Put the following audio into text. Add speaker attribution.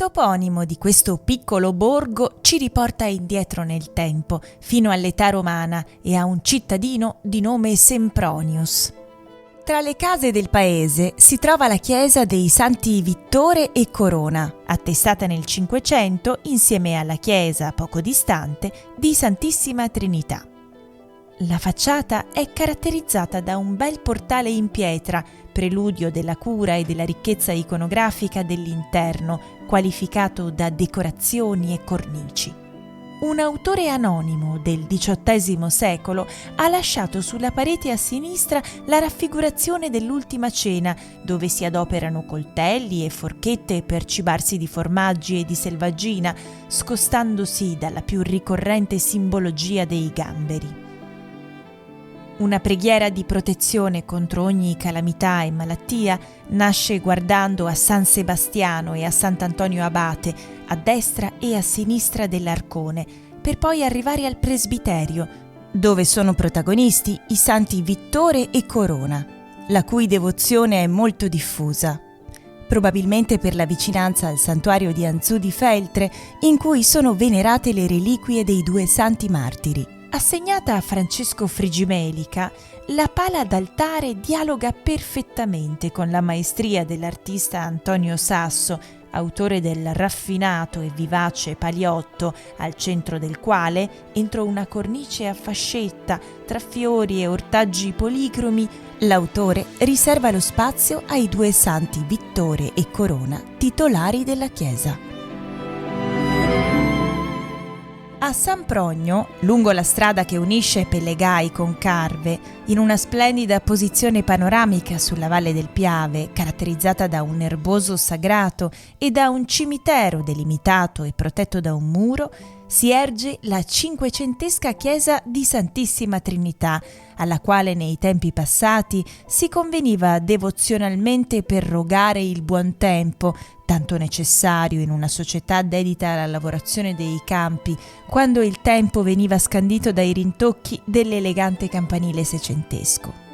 Speaker 1: toponimo di questo piccolo borgo ci riporta indietro nel tempo, fino all'età romana e a un cittadino di nome Sempronius. Tra le case del paese si trova la chiesa dei Santi Vittore e Corona, attestata nel Cinquecento insieme alla chiesa, poco distante, di Santissima Trinità. La facciata è caratterizzata da un bel portale in pietra, preludio della cura e della ricchezza iconografica dell'interno, qualificato da decorazioni e cornici. Un autore anonimo del XVIII secolo ha lasciato sulla parete a sinistra la raffigurazione dell'Ultima Cena, dove si adoperano coltelli e forchette per cibarsi di formaggi e di selvaggina, scostandosi dalla più ricorrente simbologia dei gamberi. Una preghiera di protezione contro ogni calamità e malattia nasce guardando a San Sebastiano e a Sant'Antonio Abate, a destra e a sinistra dell'arcone, per poi arrivare al presbiterio, dove sono protagonisti i santi Vittore e Corona, la cui devozione è molto diffusa, probabilmente per la vicinanza al santuario di Anzù di Feltre, in cui sono venerate le reliquie dei due santi martiri. Assegnata a Francesco Frigimelica, la pala d'altare dialoga perfettamente con la maestria dell'artista Antonio Sasso, autore del raffinato e vivace paliotto, al centro del quale, entro una cornice a fascetta tra fiori e ortaggi policromi, l'autore riserva lo spazio ai due santi Vittore e Corona, titolari della chiesa. A San Progno, lungo la strada che unisce Pellegai con Carve, in una splendida posizione panoramica sulla valle del Piave, caratterizzata da un erboso sagrato e da un cimitero delimitato e protetto da un muro, si erge la cinquecentesca chiesa di Santissima Trinità, alla quale nei tempi passati si conveniva devozionalmente per rogare il buon tempo, tanto necessario in una società dedita alla lavorazione dei campi, quando il tempo veniva scandito dai rintocchi dell'elegante campanile seicentesco.